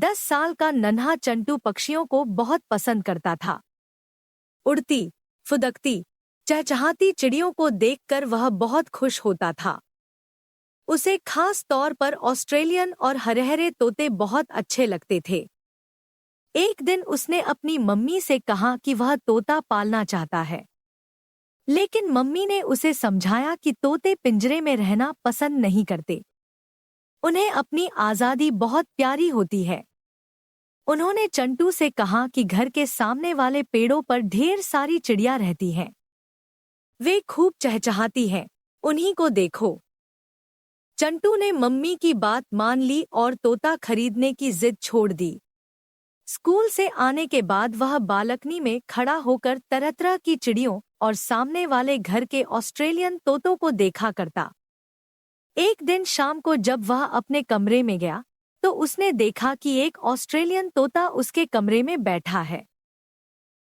10 साल का नन्हा चंटू पक्षियों को बहुत पसंद करता था। उड़ती, फुदकती, चहचहाती चिड़ियों को देखकर वह बहुत खुश होता था। उसे खास तौर पर ऑस्ट्रेलियन और हरे-हरे तोते बहुत अच्छे लगते थे। एक दिन उसने अपनी मम्मी से कहा कि वह तोता पालना चाहता है। लेकिन मम्मी ने उसे समझाया कि तोते पिंजरे में रहना पसंद नहीं करते। उन्हें अपनी आज़ादी बहुत प्यारी होती है। उन्होंने चंटू से कहा कि घर के सामने वाले पेड़ों पर ढेर सारी चिड़िया रहती हैं। वे खूब चहचहाती हैं, उन्हीं को देखो। चंटू ने मम्मी की बात मान ली और तोता खरीदने की जिद छोड़ दी। स्कूल से आने के बाद वह बालकनी में खड़ा होकर तरह-तरह की चिड़ियों और सामने वाले घर के ऑस्ट्रेलियन तोतों को देखा करता। एक दिन शाम को जब वह अपने कमरे में गया, तो उसने देखा कि एक ऑस्ट्रेलियन तोता उसके कमरे में बैठा है।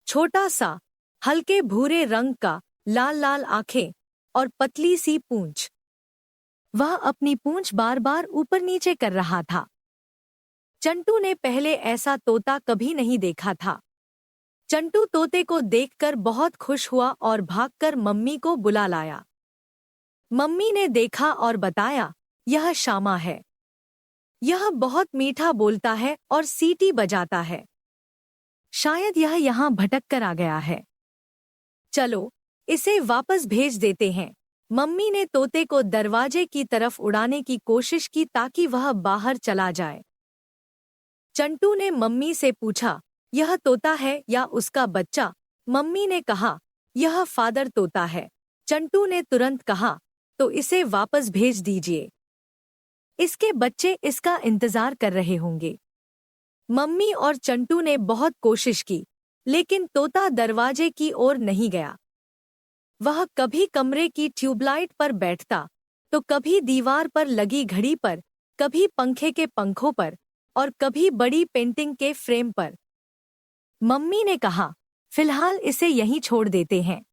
छोटा सा, हल्के भूरे रंग का, लाल-लाल आंखें और पतली सी पूंछ। वह अपनी पूंछ बार-बार ऊपर नीचे कर रहा था। चंटू ने पहले ऐसा तोता कभी नहीं देखा था। चंटू तोते को देखकर बहुत खुश हुआ और भागकर मम्मी को बुला लाया। मम्मी ने देखा और बताया, यह शामा है। यह बहुत मीठा बोलता है और सीटी बजाता है। शायद यह यहाँ भटक कर आ गया है। चलो, इसे वापस भेज देते हैं। मम्मी ने तोते को दरवाजे की तरफ उड़ाने की कोशिश की ताकि वह बाहर चला जाए। चंटू ने मम्मी से पूछा, यह तोता है या उसका बच्चा? मम्मी ने कहा, यह फादर तोता है। चंटू ने तुरंत कहा, तो इसे वापस भेज दीजिए। इसके बच्चे इसका इंतजार कर रहे होंगे। मम्मी और चंटू ने बहुत कोशिश की, लेकिन तोता दरवाजे की ओर नहीं गया। वह कभी कमरे की ट्यूबलाइट पर बैठता, तो कभी दीवार पर लगी घड़ी पर, कभी पंखे के पंखों पर और कभी बड़ी पेंटिंग के फ्रेम पर। मम्मी ने कहा, फिलहाल इसे यहीं छोड़ देते हैं।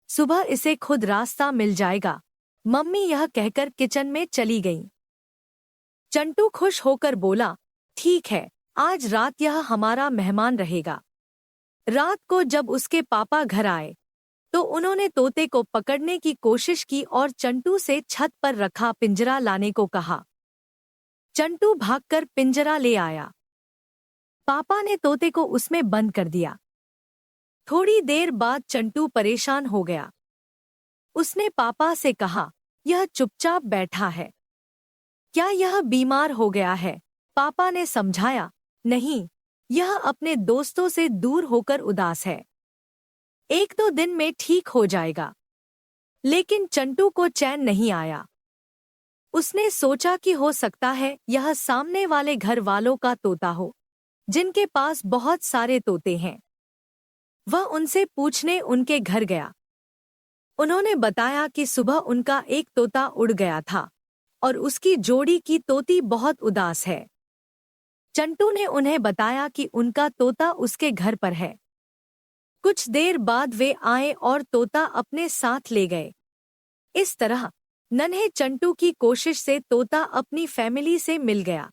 सुबह इसे खुद रास्ता मिल जाएगा। मम्मी यह कहकर किचन में चली गईं। चंटू खुश होकर बोला, ठीक है, आज रात यह हमारा मेहमान रहेगा। रात को जब उसके पापा घर आए, तो उन्होंने तोते को पकड़ने की कोशिश की और चंटू से छत पर रखा पिंजरा लाने को कहा। चंटू भागकर पिंजरा ले आया। पापा ने तोते को उसमें बंद कर दिया। थोड़ी देर बाद चंटू परेशान हो गया। उसने पापा से कहा, यह चुपचाप बैठा है। क्या यह बीमार हो गया है? पापा ने समझाया, नहीं, यह अपने दोस्तों से दूर होकर उदास है। 1-2 दिन में ठीक हो जाएगा। लेकिन चंटू को चैन नहीं आया। उसने सोचा कि हो सकता है यह सामने वाले घर वालों का तोता हो, जिनके पास बहुत सारे तोते हैं। वह उनसे पूछने उनके घर गया। उन्होंने बताया कि सुबह उनका एक तोता उड़ गया था और उसकी जोड़ी की तोती बहुत उदास है। चंटू ने उन्हें बताया कि उनका तोता उसके घर पर है। कुछ देर बाद वे आए और तोता अपने साथ ले गए। इस तरह नन्हे चंटू की कोशिश से तोता अपनी फैमिली से मिल गया।